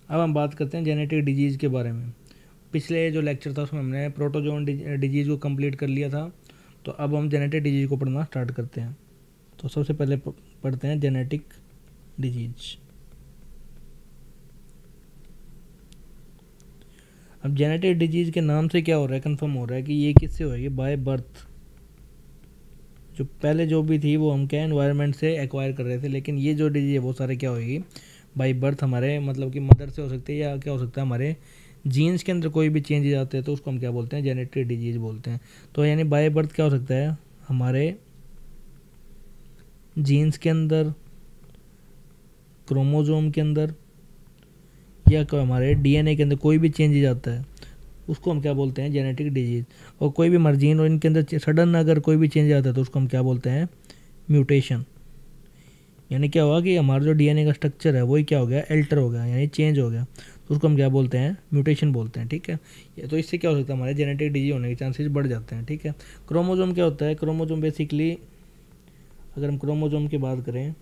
अब हम बात करते हैं जेनेटिक डिजीज़ के बारे में। पिछले जो लेक्चर था उसमें हमने प्रोटोजोन डिजीज़ को कंप्लीट कर लिया था, तो अब हम जेनेटिक डिजीज़ को पढ़ना स्टार्ट करते हैं। तो सबसे पहले पढ़ते हैं जेनेटिक डिजीज़। अब जेनेटिक डिजीज़ के नाम से क्या हो रहा है, कंफर्म हो रहा है कि ये किससे होगी, बाय बर्थ। जो पहले जो भी थी वो हम क्या एनवायरनमेंट से एक्वायर कर रहे थे, लेकिन ये जो डिजीज़ है वो सारे क्या होगी, बाय बर्थ। हमारे मतलब कि मदर से हो सकती है, या क्या हो सकता है हमारे जीन्स के अंदर कोई भी चेंजेस आते हैं तो उसको हम क्या बोलते हैं, जेनेटिक डिजीज़ बोलते हैं। तो यानी बाय बर्थ क्या हो सकता है, हमारे जीन्स के अंदर, क्रोमोजोम के अंदर, या हमारे डीएनए के अंदर कोई भी चेंजेस आता है उसको हम क्या बोलते हैं, जेनेटिक डिजीज़। और कोई भी मर्जीन और इनके अंदर सडन अगर कोई भी चेंज आता है तो उसको हम क्या बोलते हैं, म्यूटेशन। यानी क्या हुआ कि हमारा जो डीएनए का स्ट्रक्चर है वही क्या हो गया, एल्टर हो गया, यानी चेंज हो गया, तो उसको हम क्या बोलते हैं, म्यूटेशन बोलते हैं। ठीक है, ये तो इससे क्या हो सकता है, हमारे जेनेटिक डिजीज होने के चांसेस बढ़ जाते हैं। ठीक है, क्रोमोजोम क्या होता है, क्रोमोजोम बेसिकली अगर हम क्रोमोजोम की बात करें,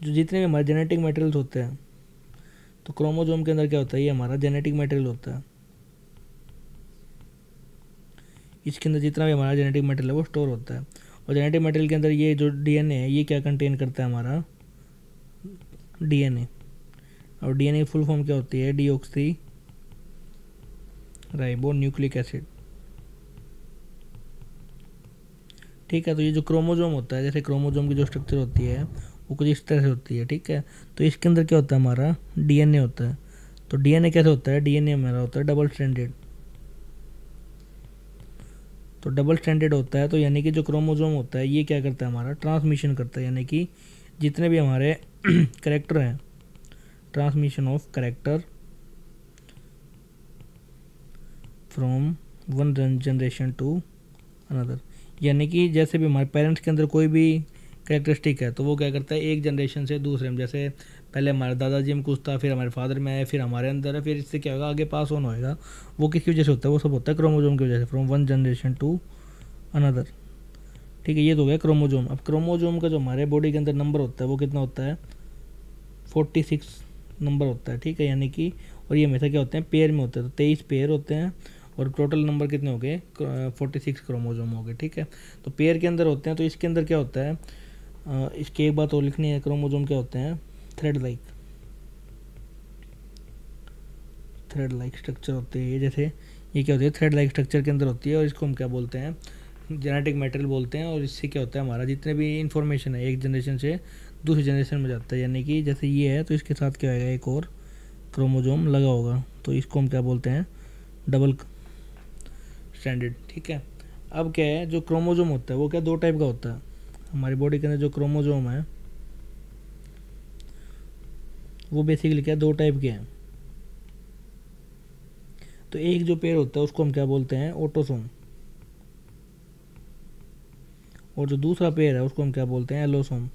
जो जितने भी हमारे जेनेटिक मटेरियल्स होते हैं तो क्रोमोजोम के अंदर क्या होता है, ये हमारा जेनेटिक मटेरियल होता है। इसके अंदर जितना भी हमारा जेनेटिक मटेरियल है वो स्टोर होता है। और जेनेटिक मटेरियल के अंदर ये जो डीएनए है ये क्या कंटेन करता है, हमारा डीएनए। और डीएनए की फुल फॉर्म क्या होती है, डीऑक्सी राइबो न्यूक्लिक एसिड। ठीक है, तो ये जो क्रोमोजोम होता है, जैसे क्रोमोजोम की जो स्ट्रक्चर होती है वो कुछ इस तरह से होती है। ठीक है, तो इसके अंदर क्या होता है, हमारा डीएनए होता है। तो डीएनए कैसे होता है, डीएनए हमारा होता है डबल स्ट्रैंडेड। तो डबल स्टैंडर्ड होता है, तो यानी कि जो क्रोमोजोम होता है ये क्या करता है, हमारा ट्रांसमिशन करता है। यानी कि जितने भी हमारे करेक्टर हैं, transmission of character from one generation to another. यानी कि जैसे भी हमारे पेरेंट्स के अंदर कोई भी करेक्टरिस्टिक है तो वो क्या करता है, एक जनरेशन से दूसरे में, जैसे पहले हमारे दादाजी में कुछ था, फिर हमारे फादर में है, फिर हमारे अंदर है, फिर इससे क्या होगा, आगे पास ऑन होएगा। वो किसकी वजह से होता है, वो सब होता है क्रोमोजोम की वजह से, from one generation to another. ठीक है, ये तो हो गया क्रोमोजोम। अब क्रोमोजोम का जो हमारे बॉडी के अंदर नंबर होता है वो कितना होता है, 46 नंबर होता है। ठीक है, यानी कि और ये हमेशा क्या होते हैं, पेयर में होते हैं, तो 23 पेयर होते हैं। और टोटल नंबर कितने हो गए, 46 क्रोमोजोम हो गए। ठीक है, तो पेयर के अंदर होते हैं। तो इसके अंदर क्या होता है, इसकी एक बात और लिखनी है, क्रोमोजोम क्या होते हैं, थ्रेड लाइक स्ट्रक्चर होते हैं। जैसे ये क्या होती है, थ्रेड लाइक स्ट्रक्चर के अंदर होती है, और इसको हम क्या बोलते हैं, जेनेटिक मटेरियल बोलते हैं। और इससे क्या होता है, हमारा जितने भी इन्फॉर्मेशन है एक जनरेशन से दूसरी जनरेशन में जाता है। यानी कि जैसे ये है तो इसके साथ क्या होगा, एक और क्रोमोजोम लगा होगा, तो इसको हम क्या बोलते हैं, डबल स्टैंडर्ड। ठीक है, अब क्या है, जो क्रोमोजोम होता है वो क्या दो टाइप का होता है। हमारी बॉडी के अंदर जो क्रोमोजोम है वो बेसिकली क्या दो टाइप के हैं। तो एक जो पेयर होता है उसको हम क्या बोलते हैं, ऑटोसोम। और जो दूसरा पेयर है उसको हम क्या बोलते हैं, एलोसोम।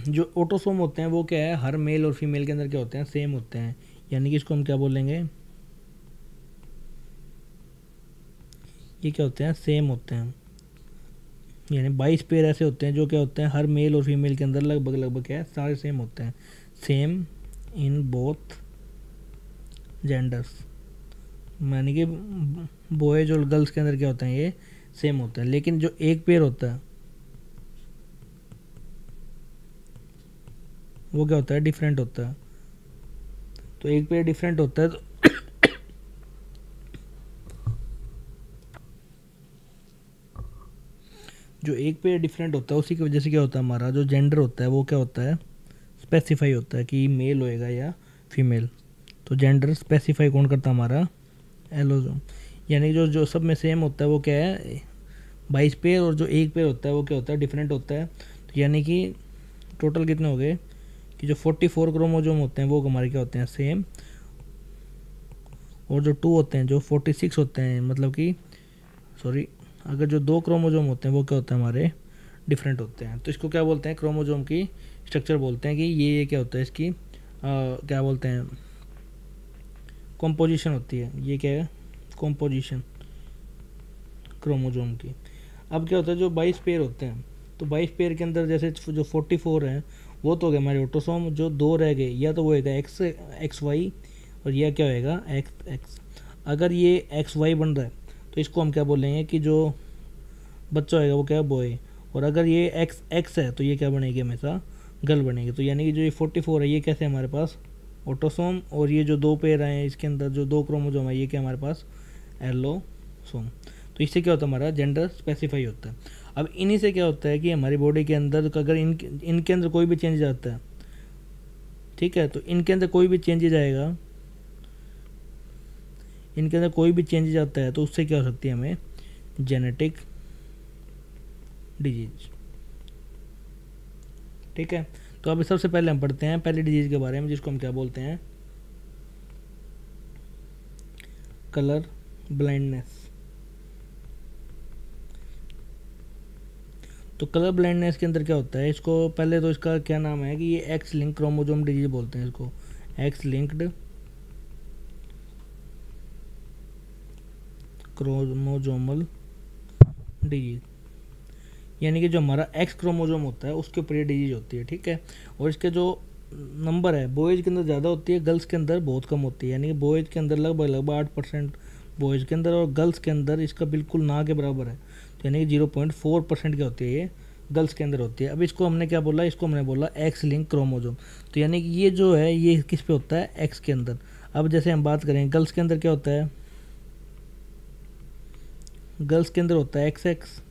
जो ऑटोसोम होते हैं वो क्या है, हर मेल और फीमेल के अंदर क्या होते हैं, सेम होते हैं। यानी कि इसको हम क्या बोलेंगे, ये क्या होते हैं, सेम होते हैं। यानी 22 पेयर ऐसे होते हैं जो क्या होते हैं, हर मेल और फीमेल के अंदर लगभग लगभग क्या है, सारे सेम होते हैं। सेम इन बोथ जेंडर्स, यानी कि बॉयज और गर्ल्स के अंदर क्या होते हैं, ये सेम होता है। लेकिन जो एक पेयर होता है वो क्या होता है, डिफरेंट होता है। तो एक पेयर डिफरेंट होता है, तो जो एक पेयर डिफरेंट होता है उसी की वजह से क्या होता है, हमारा जो जेंडर होता है वो क्या होता है, स्पेसिफाई होता है कि मेल होएगा या फीमेल। तो जेंडर स्पेसिफाई कौन करता है, हमारा एलोजोम। यानी जो जो सब में सेम होता है वो क्या है, 22 पेयर, और जो एक पेयर होता है वो क्या होता है, डिफरेंट होता है। तो यानी कि टोटल कितने हो गए, कि जो 44 क्रोमोजोम होते हैं वो हमारे क्या होते हैं, सेम। और जो 2 होते हैं, जो 46 होते हैं, मतलब कि सॉरी, अगर जो 2 क्रोमोजोम होते हैं वो क्या होते हैं, हमारे डिफरेंट होते हैं। तो इसको क्या बोलते हैं, क्रोमोजोम की स्ट्रक्चर बोलते हैं कि ये क्या होता है, इसकी क्या बोलते हैं, कॉम्पोजिशन होती है। ये क्या है, कॉम्पोजिशन क्रोमोजोम की। अब क्या होता है, जो 22 पेयर होते हैं तो 22 पेयर के अंदर जैसे जो 44 हैं वो तो हो गए हमारे ऑटोसोम, जो 2 रह गए या तो वो होएगा एक्स वाई और यह क्या होएगा एक्स एक्स। अगर ये एक्स वाई बन रहा है तो इसको हम क्या बोलेंगे कि जो बच्चा होएगा वो क्या है बॉय, और अगर ये एक्स एक्स है तो ये क्या बनेगी हमेशा गर्ल बनेगी। तो यानी कि जो ये 44 है ये कैसे हमारे पास ऑटोसोम, और ये जो 2 पेयर आए हैं इसके अंदर जो 2 क्रोमोसोम है ये क्या हमारे पास एलोसोम। तो इससे क्या होता है हमारा जेंडर स्पेसिफाई होता है। अब इन्हीं से क्या होता है कि हमारी बॉडी के अंदर अगर इनके अंदर कोई भी चेंज आता है, ठीक है, तो इनके अंदर कोई भी चेंजेज आएगा, इनके अंदर कोई भी चेंजेज आता है तो उससे क्या हो सकती है हमें जेनेटिक डिजीज। ठीक है, तो अभी सबसे पहले हम पढ़ते हैं पहली डिजीज के बारे में जिसको हम क्या बोलते हैं कलर ब्लाइंडनेस। तो कलर ब्लाइंडनेस के अंदर क्या होता है, इसको पहले तो इसका क्या नाम है कि ये एक्स लिंक क्रोमोसोम डिजीज बोलते हैं इसको, एक्स लिंक्ड क्रोमोसोमल डिजीज। यानी कि जो हमारा एक्स क्रोमोसोम होता है उसके ऊपर ये डिजीज होती है। ठीक है, और इसके जो नंबर है बॉयज़ के अंदर ज़्यादा होती है, गर्ल्स के अंदर बहुत कम होती है। यानी कि बॉयज़ के अंदर लगभग 8% बॉयज़ के अंदर, और गर्ल्स के अंदर इसका बिल्कुल ना के बराबर है। तो यानी कि 0.4% की होती है ये गर्ल्स के अंदर होती है। अब इसको हमने क्या बोला, इसको हमने बोला एक्स लिंक क्रोमोसोम। तो यानी कि ये जो है ये किस पे होता है एक्स के अंदर। अब जैसे हम बात करें गर्ल्स के अंदर क्या होता है, गर्ल्स के अंदर होता है एक्स एक्स,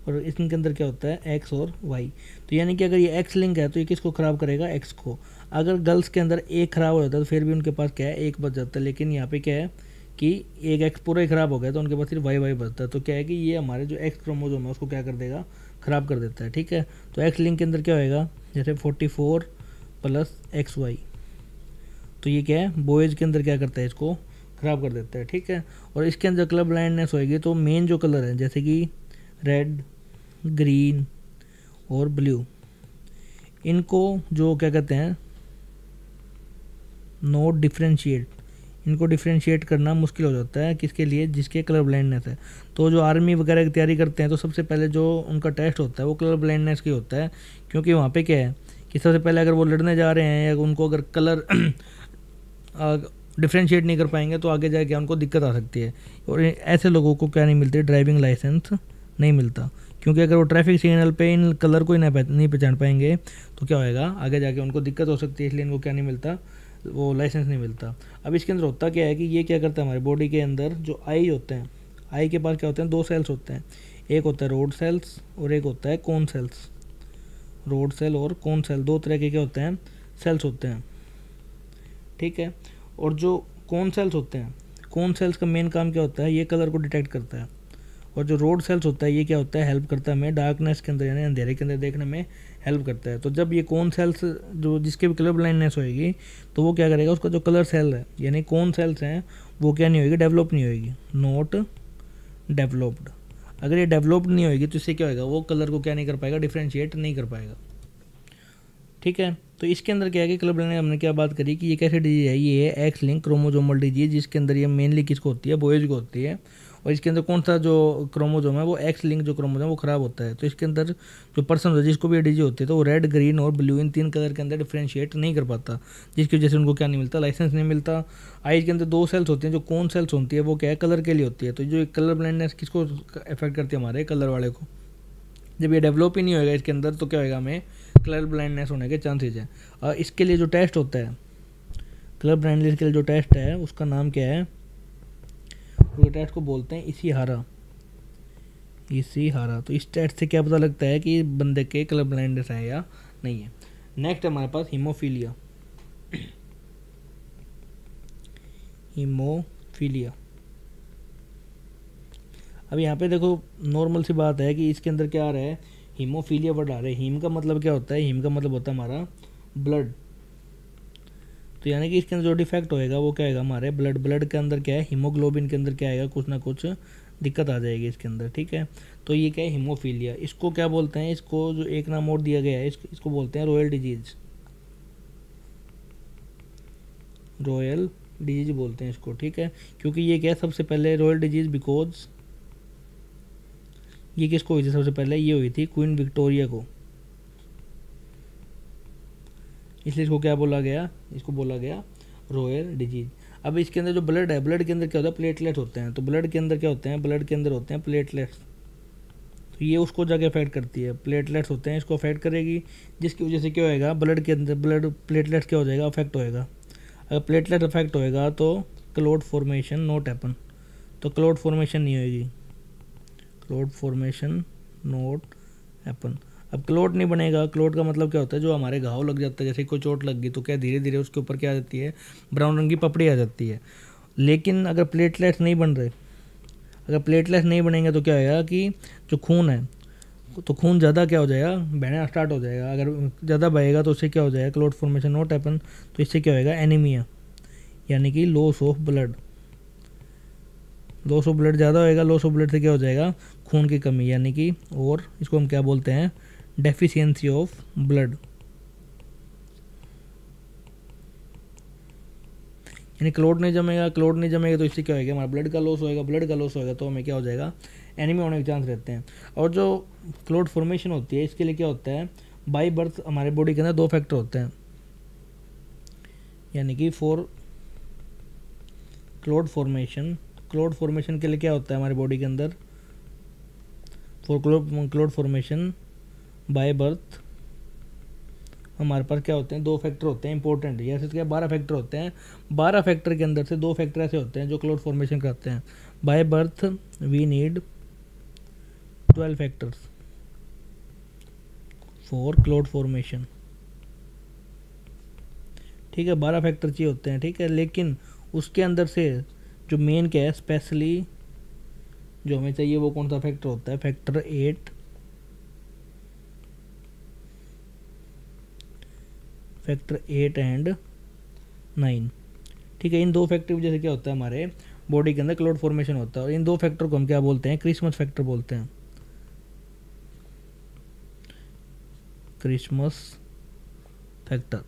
और इनके अंदर क्या होता है एक्स और वाई। तो यानी कि अगर ये एक्स लिंक है तो ये किसको ख़राब करेगा एक्स को। अगर गर्ल्स के अंदर एक ख़राब हो जाता है तो फिर भी उनके पास क्या है एक बच जाता है, लेकिन यहाँ पे क्या है कि एक एक्स पूरा ही ख़राब हो गया तो उनके पास सिर्फ वाई वाई बचता है। तो क्या है कि ये हमारे जो एक्स क्रोमोसोम है उसको क्या कर देगा ख़राब कर देता है। ठीक है, तो एक्स लिंक के अंदर क्या होएगा जैसे 44 + XY, तो ये क्या है बॉयज़ के अंदर क्या करता है इसको ख़राब कर देता है। ठीक है, और इसके अंदर कलर ब्लाइंडनेस होएगी तो मेन जो कलर है जैसे कि रेड, ग्रीन और ब्लू, इनको जो क्या कहते हैं नोट डिफ्रेंशिएट, इनको डिफ्रेंशिएट करना मुश्किल हो जाता है किसके लिए जिसके कलर ब्लाइंडनेस है। तो जो आर्मी वगैरह की तैयारी करते हैं तो सबसे पहले जो उनका टेस्ट होता है वो कलर ब्लाइंडनेस की होता है, क्योंकि वहाँ पे क्या है कि सबसे पहले अगर वो लड़ने जा रहे हैं या उनको अगर कलर डिफ्रेंशिएट नहीं कर पाएंगे तो आगे जाके उनको दिक्कत आ सकती है। और ऐसे लोगों को क्या नहीं मिलती ड्राइविंग लाइसेंस नहीं मिलता, क्योंकि अगर वो ट्रैफिक सिग्नल पे इन कलर को ही नहीं पहचान पाएंगे तो क्या होएगा आगे जाके उनको दिक्कत हो सकती है, इसलिए इनको क्या नहीं मिलता वो लाइसेंस नहीं मिलता। अब इसके अंदर होता क्या है कि ये क्या करता है हमारे बॉडी के अंदर जो आई होते हैं, आई के पास क्या होते हैं 2 सेल्स होते हैं, एक होता है रोड सेल्स और एक होता है कोन सेल्स। रोड सेल और कोन सेल 2 तरह के क्या होते हैं सेल्स होते हैं। ठीक है, और जो कोन सेल्स होते हैं, कोन सेल्स का मेन काम क्या होता है ये कलर को डिटेक्ट करता है, और जो रोड सेल्स होता है ये क्या होता है हेल्प करता है हमें डार्कनेस के अंदर यानी अंधेरे के अंदर देखने में हेल्प करता है। तो जब ये कोन सेल्स जो जिसके भी कलर ब्लाइंडनेस होएगी तो वो क्या करेगा उसका जो कलर सेल है यानी कोन सेल्स हैं वो क्या नहीं होगी डेवलप नहीं होगी, नॉट डेवलप्ड। अगर ये डेवलप्ड नहीं होगी तो इससे क्या होगा वो कलर को क्या नहीं कर पाएगा डिफ्रेंशिएट नहीं कर पाएगा। ठीक है, तो इसके अंदर क्या है कि कलर ब्लाइंडनेस हमने क्या बात करी कि ये कैसे डिजीज है, ये है एक्स लिंक क्रोमोसोमल डिजीज, जिसके अंदर ये मेनली किसको होती है बॉयज को होती है, और इसके अंदर कौन सा जो क्रोमोसोम है वो एक्स लिंक जो क्रोमोसोम है वो ख़राब होता है। तो इसके अंदर जो पर्सन होता है जिसको भी डिजीज होती है तो वो रेड, ग्रीन और ब्लू इन 3 कलर के अंदर डिफ्रेंशिएट नहीं कर पाता, जिसकी वजह से उनको क्या नहीं मिलता लाइसेंस नहीं मिलता। आइज के अंदर 2 सेल्स होती हैं जो कौन सेल्स होती है वो क्या है कलर के लिए होती है। तो जो कलर ब्लाइंडनेस किसको अफेक्ट करती है हमारे कलर वाले को, जब ये डेवलप ही नहीं होएगा इसके अंदर तो क्या होएगा हमें कलर ब्लाइंडनेस होने के चांसेज हैं। और इसके लिए जो टेस्ट होता है कलर ब्लाइंडनेस के लिए जो टेस्ट है उसका नाम क्या है, वो टेस्ट को बोलते हैं इशिहारा। तो इस टेस्ट से क्या पता लगता है कि बंदे के कलर ब्लाइंडनेस है या नहीं है। नेक्स्ट हमारे पास हीमोफीलिया। हीमोफीलिया, अब यहाँ पे देखो नॉर्मल सी बात है कि इसके अंदर क्या आ रहा है हीमोफीलिया वर्ड आ रहा है। हीम का मतलब क्या होता है, हीम का मतलब होता है हमारा ब्लड। तो यानी कि इसके अंदर जो डिफेक्ट होएगा वो क्या आएगा हमारे ब्लड के अंदर क्या है हीमोग्लोबिन के अंदर क्या आएगा कुछ ना कुछ दिक्कत आ जाएगी इसके अंदर। ठीक है, तो ये क्या है हीमोफीलिया। इसको क्या बोलते हैं, इसको जो एक नाम और दिया गया है इसको बोलते हैं रॉयल डिजीज। रॉयल डिजीज बोलते हैं इसको। ठीक है, क्योंकि ये क्या है सबसे पहले रॉयल डिजीज बिकॉज ये किसको हुई थी सबसे पहले? ये हुई थी क्वीन विक्टोरिया को, इसलिए इसको क्या बोला गया? इसको बोला गया रॉयल डिजीज। अब इसके अंदर जो ब्लड है, ब्लड के अंदर क्या होता है? प्लेटलेट होते हैं। तो ब्लड के अंदर क्या होते हैं? ब्लड के अंदर होते हैं प्लेटलेट्स। तो ये उसको जाके अफेक्ट करती है, प्लेटलेट्स होते हैं, इसको अफेक्ट करेगी, जिसकी वजह से क्या होएगा? ब्लड के अंदर ब्लड प्लेटलेट्स क्या हो जाएगा? अफेक्ट होएगा। अगर प्लेटलेट अफेक्ट होएगा तो क्लोट फॉर्मेशन नॉट हैपन, तो क्लोट फॉर्मेशन नहीं होएगी, क्लोट फॉर्मेशन नॉट हैपन। अब क्लोट नहीं बनेगा, क्लोट का मतलब क्या होता है? जो हमारे घाव लग जाता है, जैसे कोई चोट लग गई तो क्या धीरे धीरे उसके ऊपर क्या आ जाती है? ब्राउन रंग की पपड़ी आ जाती है। लेकिन अगर प्लेटलेट्स नहीं बन रहे, अगर प्लेटलेट्स नहीं बनेंगे तो क्या होगा कि जो खून है, तो खून ज़्यादा क्या हो जाएगा? बहना स्टार्ट हो जाएगा। अगर ज़्यादा बहेगा तो उससे क्या हो जाएगा? Clot formation not happen. तो इससे क्या होएगा? एनीमिया, यानी कि loss of blood. Loss of blood ज़्यादा होएगा, लॉस ऑफ ब्लड से क्या हो जाएगा? खून की कमी, यानी कि, और इसको हम क्या बोलते हैं? Deficiency of blood. यानी क्लोट नहीं जमेगा, क्लोट नहीं जमेगा तो इससे क्या होएगा? हमारा ब्लड का लॉस होएगा, ब्लड का लॉस होएगा तो हमें क्या हो जाएगा? एनीमिया होने के चांस रहते हैं। और जो क्लोट फॉर्मेशन होती है, इसके लिए क्या होता है? बाई बर्थ हमारे बॉडी के अंदर 2 फैक्टर होते हैं, यानी कि for clot formation, clot formation के लिए क्या होता है हमारे बॉडी के अंदर? For clot formation by birth हमारे पास क्या होते हैं? 2 फैक्टर होते हैं इंपॉर्टेंट। जैसे क्या 12 फैक्टर होते हैं, 12 फैक्टर के अंदर से 2 फैक्टर ऐसे होते हैं जो क्लोट फॉर्मेशन करते हैं। By birth we need 12 factors for clot formation, ठीक है, 12 फैक्टर चाहिए होते हैं, ठीक है। लेकिन उसके अंदर से जो मेन क्या है, स्पेशली जो हमें चाहिए वो कौन सा फैक्टर होता है? फैक्टर 8, फैक्टर 8 एंड 9, ठीक है। इन 2 फैक्टर की वजह से क्या होता है? हमारे बॉडी के अंदर क्लोट फॉर्मेशन होता है। और इन 2 फैक्टर को हम क्या बोलते हैं? क्रिसमस फैक्टर बोलते हैं, क्रिसमस फैक्टर,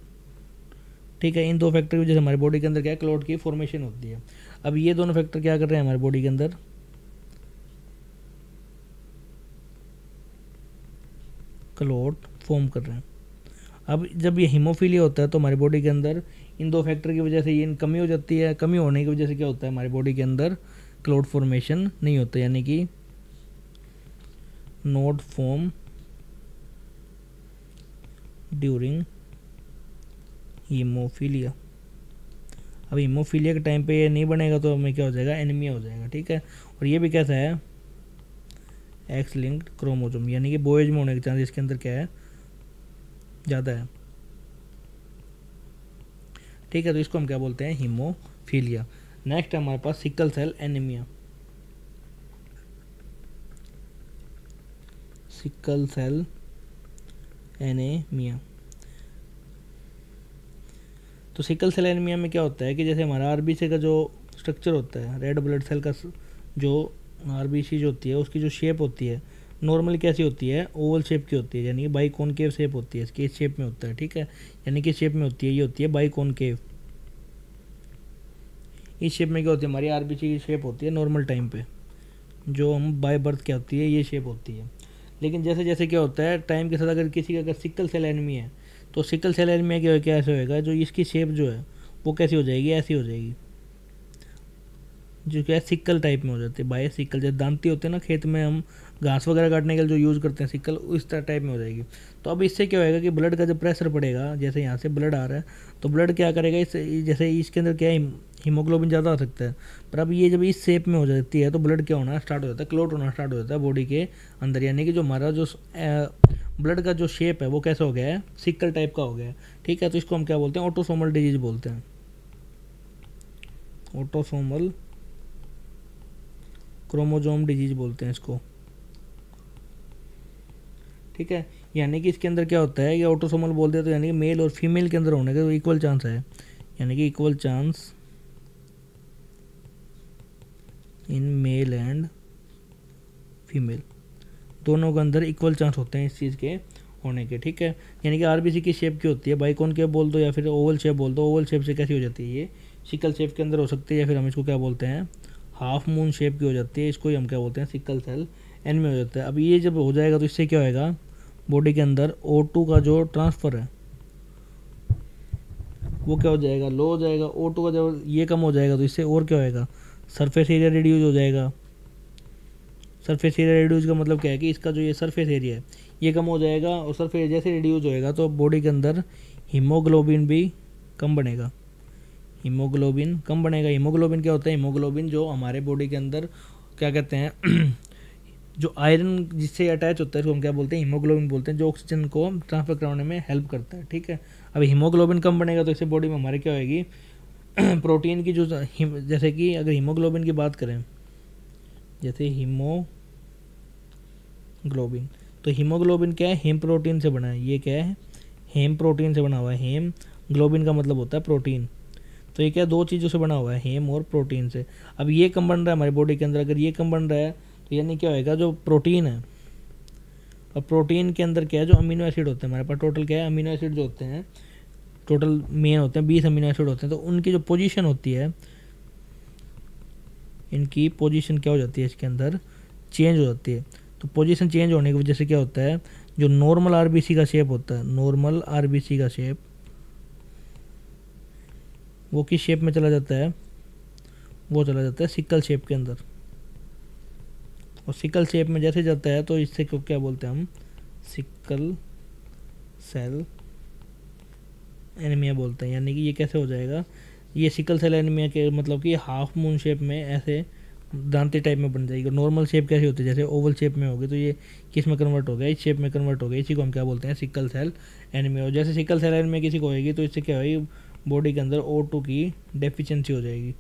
ठीक है। इन 2 फैक्टर की वजह से हमारी बॉडी के अंदर क्या है? क्लोट की फॉर्मेशन होती है। अब ये दोनों फैक्टर क्या कर रहे हैं हमारी बॉडी के अंदर? क्लोट फॉर्म कर रहे हैं। अब जब ये हीमोफीलिया होता है तो हमारी बॉडी के अंदर इन 2 फैक्टर की वजह से ये कमी हो जाती है। कमी होने की वजह से क्या होता है? हमारी बॉडी के अंदर क्लोट फॉर्मेशन नहीं होता, यानी कि नॉट फॉर्म ड्यूरिंग हीमोफीलिया। अब हीमोफीलिया के टाइम पे ये नहीं बनेगा तो हमें क्या हो जाएगा? एनीमिया हो जाएगा, ठीक है। और ये भी कैसा है? एक्स लिंक्ड क्रोमोसोम, यानी कि बॉयज में होने के चांस इसके अंदर क्या है? ज़्यादा है, ठीक है। तो इसको हम क्या बोलते हैं? हीमोफीलिया। नेक्स्ट है हमारे पास sickle cell anaemia. Sickle cell anaemia, तो सिकल सेल एनीमिया में क्या होता है कि जैसे हमारा आरबीसी का जो स्ट्रक्चर होता है, रेड ब्लड सेल का जो आरबीसी जो होती है उसकी जो शेप होती है नॉर्मली कैसी होती है? ओवल शेप की होती है, यानी कि बाई कॉनकेव शेप होती है, इसकी इस शेप में होता है, ठीक है। यानी कि शेप में होती है, ये होती है बाई कॉनकेव। इस शेप में क्या होती है? हमारी आरबीसी की शेप होती है नॉर्मल टाइम पे, जो हम बाय बर्थ क्या होती है? ये शेप होती है। लेकिन जैसे जैसे क्या होता है टाइम के साथ, अगर किसी का अगर सिकल सेल एनीमिया है तो सिकल सेल एनीमिया क्या ऐसे होएगा? जो इसकी शेप जो है वो कैसी हो जाएगी? ऐसी हो जाएगी, जो क्या है सिक्कल टाइप में हो जाती है। बाय सिक्कल, जैसे दांती होते हैं ना खेत में हम घास वगैरह काटने के लिए जो यूज़ करते हैं सिक्कल, उस तरह टाइप में हो जाएगी। तो अब इससे क्या होएगा कि ब्लड का जब प्रेशर पड़ेगा, जैसे यहाँ से ब्लड आ रहा है तो ब्लड क्या करेगा? इस जैसे इसके अंदर क्या है? हीमोग्लोबिन ज़्यादा हो सकता है, पर अब ये जब इस शेप में हो जाती है तो ब्लड क्या होना स्टार्ट हो जाता है? क्लोट होना स्टार्ट हो जाता है बॉडी के अंदर, यानी कि जो हमारा जो ब्लड का जो शेप है वो कैसा हो गया है? सिक्कल टाइप का हो गया है, ठीक है। तो इसको हम क्या बोलते हैं? ऑटोसोमल डिजीज बोलते हैं, ऑटोसोमल क्रोमोसोम डिजीज बोलते हैं इसको, ठीक है। यानी कि इसके अंदर क्या होता है कि ऑटोसोमल बोलते हैं तो यानी कि मेल और फीमेल के अंदर होने का इक्वल चांस है, यानी कि equal chance in male and female, दोनों के अंदर इक्वल चांस होते हैं इस चीज़ के होने के, ठीक है। यानी कि आरबीसी की शेप क्या होती है? बाइकॉन के बोल दो या फिर ओवल शेप बोल दो। ओवल शेप से कैसी हो जाती है? ये सिकल शेप के अंदर हो सकती है, या फिर हम इसको क्या बोलते हैं? हाफ मून शेप की हो जाती है। इसको ही हम क्या बोलते हैं? सिकल सेल एन में हो जाता है। अब ये जब हो जाएगा तो इससे क्या होएगा, बॉडी के अंदर O2 का जो ट्रांसफ़र है वो क्या हो जाएगा, लो हो जाएगा। O2 का जब ये कम हो जाएगा तो इससे और क्या होएगा, सरफेस एरिया रिड्यूस हो जाएगा। सरफेस एरिया रिड्यूस का मतलब क्या है कि इसका जो ये सरफेस एरिया है ये कम हो जाएगा, और सरफेस जैसे रिड्यूस होएगा तो बॉडी के अंदर हीमोग्लोबिन भी कम बनेगा। हीमोग्लोबिन कम बनेगा। हीमोग्लोबिन क्या होता है, हीमोग्लोबिन जो हमारे बॉडी के अंदर क्या कहते हैं जो आयरन जिससे अटैच होता है उसको हम क्या बोलते हैं, हीमोग्लोबिन बोलते हैं, जो ऑक्सीजन को ट्रांसफर कराने में हेल्प करता है। ठीक है, अब हीमोग्लोबिन कम बनेगा तो इससे बॉडी में हमारे क्या होएगी प्रोटीन की जो जैसे कि अगर हीमोग्लोबिन की बात करें, जैसे हीमोग्लोबिन, तो हीमोग्लोबिन क्या है, हेम प्रोटीन से बना है। ये क्या है, हेम प्रोटीन से बना हुआ है। हेम ग्लोबिन का मतलब होता है प्रोटीन। तो ये क्या, दो चीज़ों से बना हुआ है, हेम और प्रोटीन से। अब ये कम बन रहा है हमारी बॉडी के अंदर, अगर ये कम बन रहा है तो यानी क्या होएगा, जो प्रोटीन है, और प्रोटीन के अंदर क्या है, जो अमीनो एसिड होते हैं हमारे पास, टोटल क्या है, अमीनो एसिड जो होते हैं टोटल मेन होते हैं 20 अमीनो एसिड होते हैं। तो उनकी जो पोजीशन होती है, इनकी पोजीशन क्या हो जाती है, इसके अंदर चेंज हो जाती है। तो पोजीशन चेंज होने की वजह से क्या होता है, जो नॉर्मल आरबीसी का शेप होता है, नॉर्मल आरबीसी का शेप वो किस शेप में चला जाता है, वो चला जाता है सिकल शेप के अंदर। और सिकल शेप में जैसे जाता है तो इससे को क्या बोलते हैं हम, सिकल सेल एनीमिया बोलते हैं। यानी कि ये कैसे हो जाएगा, ये सिकल सेल एनीमिया के मतलब कि हाफ मून शेप में ऐसे दांते टाइप में बन जाएगी। नॉर्मल शेप कैसे होती है, जैसे ओवल शेप में होगी, तो ये किस में कन्वर्ट हो गया, इस शेप में कन्वर्ट हो गया। इसी को हम क्या बोलते हैं, सिकल सेल एनीमिया। और जैसे सिकल सेल एनीमिया किसी को होएगी तो इससे क्या होगी, बॉडी के अंदर O2 की डेफिशिएंसी हो जाएगी।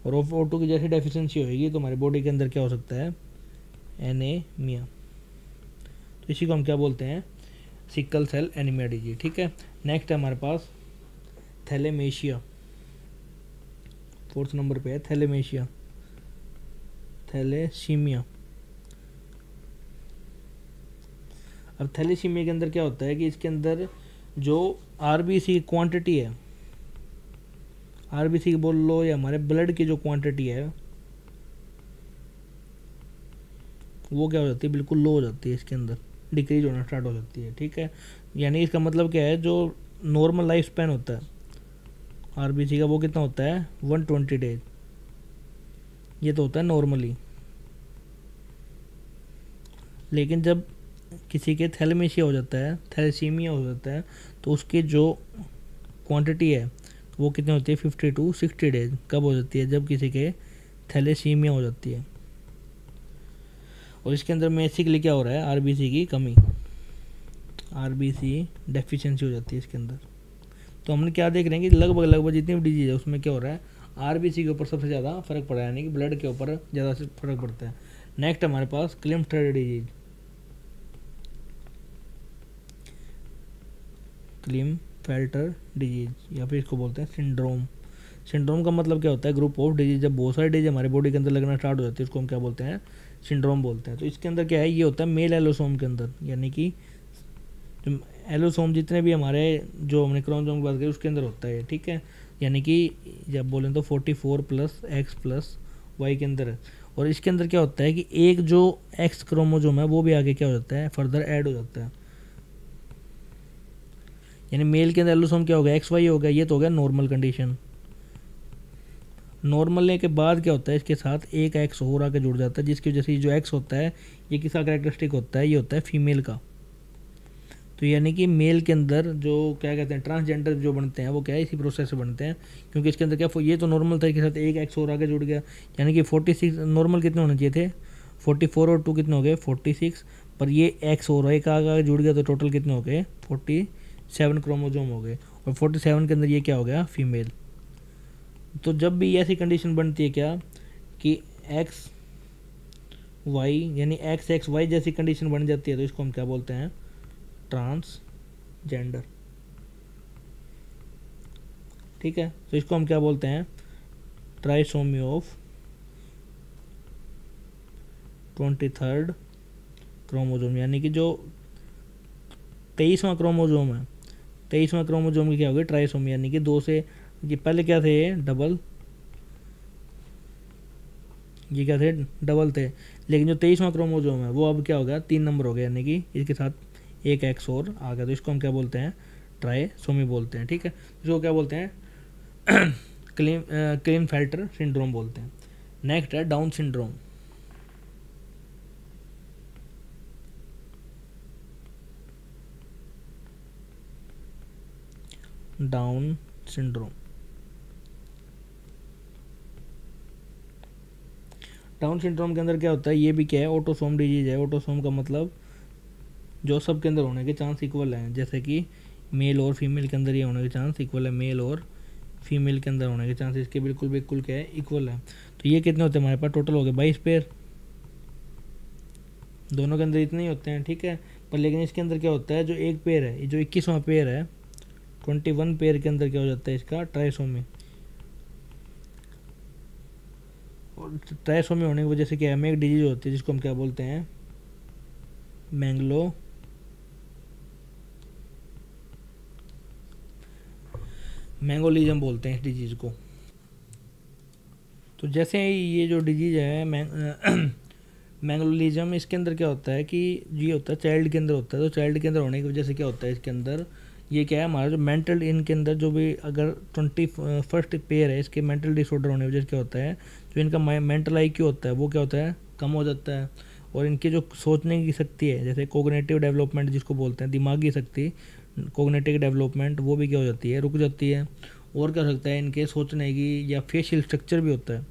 और O2 की जैसे डेफिशिएंसी होएगी तो हमारे बॉडी के अंदर क्या हो सकता है, एनीमिया। तो इसी को हम क्या बोलते हैं, सिकल सेल एनीमिया डिजीज। ठीक है, नेक्स्ट है हमारे पास थैलेमेशिया। 4th नंबर पे है थैलेमेशिया, थैलेसीमिया। अब थैलेसीमिया के अंदर क्या होता है कि इसके अंदर जो आरबीसी क्वांटिटी है, आरबीसी बोल लो या हमारे ब्लड की जो क्वांटिटी है वो क्या हो जाती है, बिल्कुल लो हो जाती है, इसके अंदर डिक्रीज होना स्टार्ट हो जाती है। ठीक है, यानी इसका मतलब क्या है, जो नॉर्मल लाइफ स्पैन होता है आरबीसी का वो कितना होता है, 120 डेज। ये तो होता है नॉर्मली। लेकिन जब किसी के थैलेमेशिया हो जाता है, थैलेसीमिया हो जाता है, तो उसकी जो क्वांटिटी है वो कितनी होती है, 50 to 60 डेज। कब हो जाती है, जब किसी के थैलेसीमिया हो जाती है। और इसके अंदर बेसिकली क्या हो रहा है, आरबीसी की कमी, आरबीसी डेफिशिएंसी हो जाती है इसके अंदर। तो हमने क्या देख रहे हैं कि लगभग लगभग जितनी भी डिजीज है उसमें क्या हो रहा है, आरबीसी के ऊपर सबसे ज़्यादा फर्क पड़ रहा है, यानी कि ब्लड के ऊपर ज़्यादा से फर्क पड़ता है। नेक्स्ट हमारे पास क्लिम्फटर डिजीज, क्लिमफेल्टर डिजीज, या फिर इसको बोलते हैं सिंड्रोम। सिंड्रोम का मतलब क्या होता है, ग्रुप ऑफ डिजीज। जब बहुत सारी डिजीज हमारे बॉडी के अंदर लगना स्टार्ट हो जाती है उसको हम क्या बोलते हैं, सिंड्रोम बोलते हैं। तो इसके अंदर क्या है, ये होता है मेल एलोसोम के अंदर, यानी कि जो एलोसोम जितने भी हमारे जो हमने क्रोमोसोम की बात करी उसके अंदर होता है। ठीक है, यानी कि जब बोलें तो 44 + X + Y के अंदर है। और इसके अंदर क्या होता है कि एक जो X क्रोमोसोम है वो भी आगे क्या हो जाता है, फर्दर ऐड हो जाता है। यानी मेल के अंदर एलोसोम क्या हो गया, XY हो गया। ये तो हो गया नॉर्मल कंडीशन। नॉर्मल के बाद क्या होता है, इसके साथ एक X और आके जुड़ जाता है, जिसकी वजह से जो X होता है ये किसका कैरेक्टरिस्टिक होता है, ये होता है फीमेल का। तो यानी कि मेल के अंदर जो क्या कहते हैं ट्रांसजेंडर जो बनते हैं वो क्या है, इसी प्रोसेस से बनते हैं। क्योंकि इसके अंदर क्या, ये तो नॉर्मल था, इसके साथ एक X और आगे जुड़ गया। यानी कि 46 नॉर्मल कितने होने चाहिए थे, 44 और 2 कितने हो गए, 46। पर ये X और एक आगे जुड़ गया तो टोटल कितने हो गए, 47 क्रोमोसोम हो गए। और 47 के अंदर ये क्या हो गया, फीमेल। तो जब भी ऐसी कंडीशन बनती है क्या कि XY यानी XXY जैसी कंडीशन बन जाती है तो इसको हम क्या बोलते हैं, ट्रांसजेंडर। ठीक है, तो इसको हम क्या बोलते हैं, ट्राइसोमी ऑफ 23rd क्रोमोसोम। यानी कि जो 23वां क्रोमोसोम है, 23वां क्रोमोसोम की क्या होगी, ट्राइसोमी। यानी कि 2 से, ये पहले क्या थे, ये डबल, ये क्या थे, डबल थे, लेकिन जो 23वां क्रोमोजोम है वो अब क्या हो गया, 3 नंबर हो गया, यानी कि इसके साथ एक एक्स और आ गया, तो इसको हम क्या बोलते हैं, ट्राइसोमी बोलते हैं। ठीक है, इसको क्या बोलते हैं क्लीनफेल्टर सिंड्रोम बोलते हैं। नेक्स्ट है down syndrome. Down syndrome, down syndrome के अंदर क्या होता है, ये भी क्या है, ऑटोसोम डिजीज है। ऑटोसोम का मतलब जो सब के अंदर होने के चांस इक्वल हैं, जैसे कि मेल और फीमेल के अंदर ये होने के चांस इक्वल है, मेल और फीमेल के अंदर होने के चांस इसके बिल्कुल बिल्कुल क्या है, इक्वल है। तो ये कितने होते हैं हमारे पास, टोटल हो गए 22 पेयर, दोनों के अंदर इतने ही होते हैं। ठीक है, पर लेकिन इसके अंदर क्या होता है, जो एक पेयर है, जो 21वां पेयर है, 21 पेयर के अंदर क्या हो जाता है, इसका ट्राइसोमी। और ट्राइसोमी होने की वजह से क्या है, हमें एक डिजीज होती है जिसको हम क्या बोलते हैं, मैंगोलिज्म बोलते हैं इस डिजीज़ को। तो जैसे ये जो डिजीज़ है मैंगोलिज्म, इसके अंदर क्या होता है कि ये होता है चाइल्ड के अंदर होता है। तो चाइल्ड के अंदर होने की वजह से क्या होता है, इसके अंदर ये क्या है, हमारा जो मेंटल, इनके अंदर जो भी अगर 21st पेयर है, इसके मेंटल डिसऑर्डर होने की वजह से क्या होता है, जो इनका मेंटल IQ होता है वो क्या होता है, कम हो जाता है। और इनकी जो सोचने की शक्ति है, जैसे कोग्निटिव डेवलपमेंट जिसको बोलते हैं, दिमागी शक्ति, कोग्निटिव डेवलपमेंट, वो भी क्या हो जाती है, रुक जाती है। और क्या हो सकता है, इनके सोचने की या फेशियल स्ट्रक्चर भी होता है,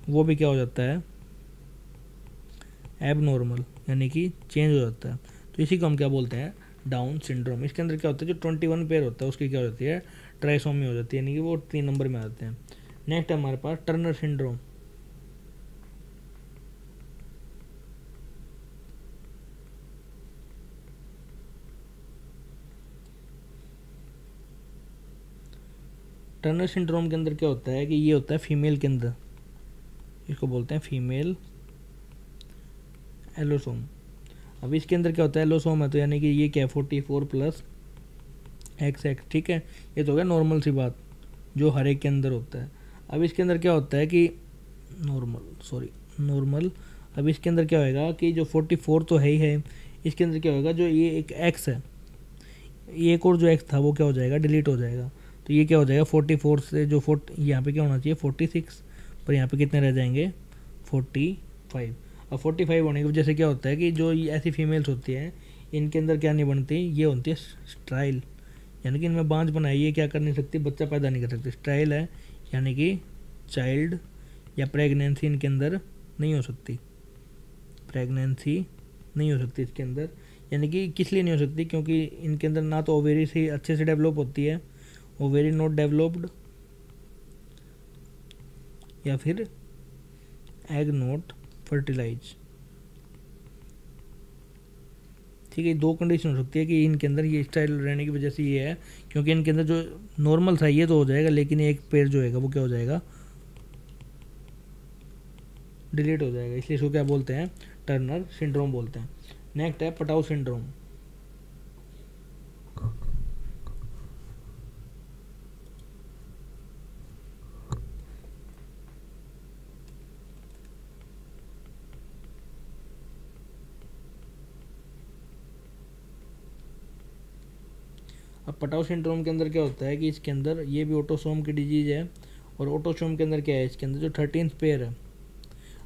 वो भी क्या हो जाता है, एबनॉर्मल, यानी कि चेंज हो जाता है। तो इसी को हम क्या बोलते हैं, डाउन सिंड्रोम। इसके अंदर क्या होता है, जो 21 पेयर होता है उसकी क्या हो जाती है, ट्राइसोमी हो जाती है, यानी कि वो 3 नंबर में आते हैं। नेक्स्ट है हमारे पास टर्नर सिंड्रोम। टर्नर सिंड्रोम के अंदर क्या होता है कि ये होता है फीमेल के अंदर, इसको बोलते हैं फीमेल एलोसोम। अब इसके अंदर क्या होता है, एलोसोम है, तो यानी कि ये क्या है, 44 प्लस XX। ठीक है, ये तो हो गया नॉर्मल सी बात जो हर एक के अंदर होता है। अब इसके अंदर क्या होता है कि नॉर्मल, अब इसके अंदर क्या होएगा कि जो 44 तो है ही है, इसके अंदर क्या होगा, जो ये एक X है, ये एक और जो X था वो क्या हो जाएगा, डिलीट हो जाएगा। तो ये क्या हो जाएगा, 44 से जो यहाँ पे क्या होना चाहिए 46, पर यहाँ पे कितने रह जाएंगे, 45। अब 45 होने की वजह से क्या होता है कि जो ये ऐसी फीमेल्स होती हैं, इनके अंदर क्या नहीं बनती, ये होती है स्ट्राइल, यानी कि इनमें बांझ बनाई, ये क्या कर नहीं सकती, बच्चा पैदा नहीं कर सकती। स्ट्राइल है, यानी कि चाइल्ड या प्रेगनेंसी इनके अंदर नहीं हो सकती, प्रेगनेंसी नहीं हो सकती इसके अंदर। यानी कि किस लिए नहीं हो सकती, क्योंकि इनके अंदर ना तो ओवेरी से अच्छे से डेवलप होती है, ओवेरी नॉट डेवलप्ड, या फिर एग नॉट फर्टिलाइज। ठीक है, 2 कंडीशन हो सकती है कि इनके अंदर ये स्टाइल रहने की वजह से ये है, क्योंकि इनके अंदर जो नॉर्मल था ये तो हो जाएगा, लेकिन एक पेयर जो है वो क्या हो जाएगा, डिलीट हो जाएगा, इसलिए इसको क्या बोलते हैं, टर्नर सिंड्रोम बोलते हैं। नेक्स्ट है पटाउ सिंड्रोम। अब पटाउ सिंड्रोम के अंदर क्या होता है कि इसके अंदर ये भी ऑटोसोम की डिजीज है, और ऑटोसोम के अंदर क्या है, इसके अंदर जो 13th पेयर है,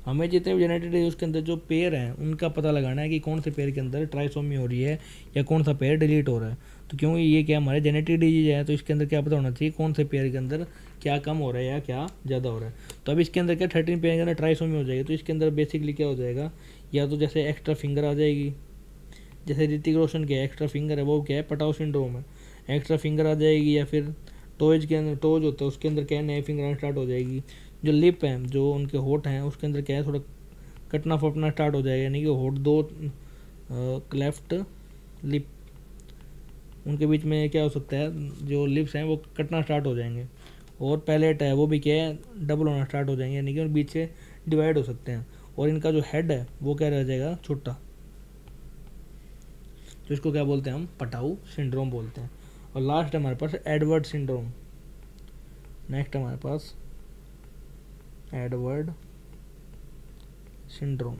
हमें जितने भी जेनेटिक डिजीज उसके अंदर जो पेयर हैं उनका पता लगाना है कि कौन से पेयर के अंदर ट्राइसोमी हो रही है या कौन सा पेयर डिलीट हो रहा है। तो क्योंकि ये क्या हमारे जेनेटिक डिजीज है, तो इसके अंदर क्या पता होना चाहिए कौन से पेयर के अंदर क्या कम हो रहा है या क्या ज़्यादा हो रहा है। तो अब इसके अंदर क्या 13 पेयर के अंदर ट्राइसोमी हो जाएगी, तो इसके अंदर बेसिकली क्या हो जाएगा, या तो जैसे एक्स्ट्रा फिंगर आ जाएगी, जैसे ऋतिक रोशन के एक्स्ट्रा फिंगर है वो क्या है, पटाउ सिंड्रोम है, एक्स्ट्रा फिंगर आ जाएगी, या फिर टोज के अंदर, टोज होता है उसके अंदर क्या है, नए फिंगर आना स्टार्ट हो जाएगी। जो लिप है, जो उनके होठ हैं, उसके अंदर क्या है, थोड़ा कटना फटना स्टार्ट हो जाएगा, यानी कि होठ दो क्लेफ्ट लिप, उनके बीच में क्या हो सकता है, जो लिप्स हैं वो कटना स्टार्ट हो जाएंगे। और पैलेट है वो भी क्या है, डबल होना स्टार्ट हो जाएंगे, यानी कि बीच से डिवाइड हो सकते हैं। और इनका जो हेड है वो क्या रह जाएगा, छोटा, तो इसको क्या बोलते हैं हम, पटाउ सिंड्रोम बोलते हैं। और लास्ट है हमारे पास एडवर्ड सिंड्रोम। नेक्स्ट हमारे पास एडवर्ड सिंड्रोम।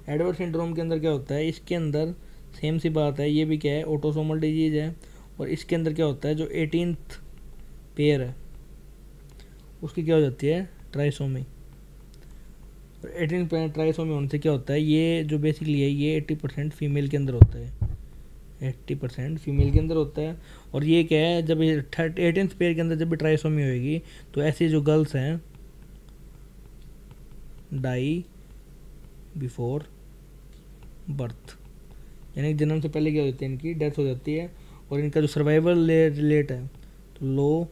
एडवर्ड सिंड्रोम के अंदर क्या होता है, इसके अंदर सेम सी बात है, ये भी क्या है, ऑटोसोमल डिजीज है। और इसके अंदर क्या होता है, जो 18th पेयर है उसकी क्या हो जाती है, ट्राइसोमी। और 18 पेयर ट्राइसोमी होने से क्या होता है, ये जो बेसिकली है ये 80% फीमेल के अंदर होता है, 80% फीमेल के अंदर होता है। और ये क्या है, जब 18th पेयर के अंदर जब भी ट्राइसोमी होएगी तो ऐसी जो गर्ल्स हैं डाई बिफोर बर्थ, यानी जन्म से पहले क्या होती है, इनकी डेथ हो जाती है। और इनका जो सर्वाइवल रेट है तो लो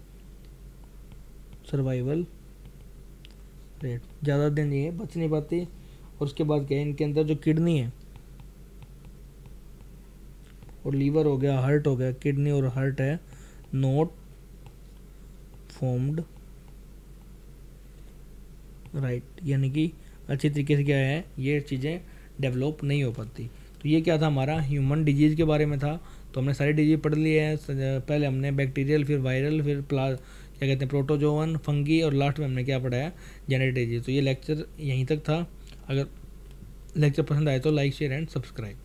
सर्वाइवल रेट, ज़्यादा दिन नहीं है, बच नहीं पाती। और उसके बाद क्या है, इनके अंदर जो किडनी है और लीवर हो गया, हार्ट हो गया, किडनी और हार्ट है नॉट फॉर्म्ड राइट, यानी कि अच्छी तरीके से क्या है, ये चीज़ें डेवलप नहीं हो पाती। तो ये क्या था, हमारा ह्यूमन डिजीज़ के बारे में था। तो हमने सारी डिजीज पढ़ ली है। पहले हमने बैक्टीरियल, फिर वायरल, फिर क्या कहते हैं प्रोटोजोवन, फंगी, और लास्ट में हमने क्या पढ़ाया, जेनेटिक डिजीज। तो ये लेक्चर यहीं तक था। अगर लेक्चर पसंद आए तो लाइक शेयर एंड सब्सक्राइब।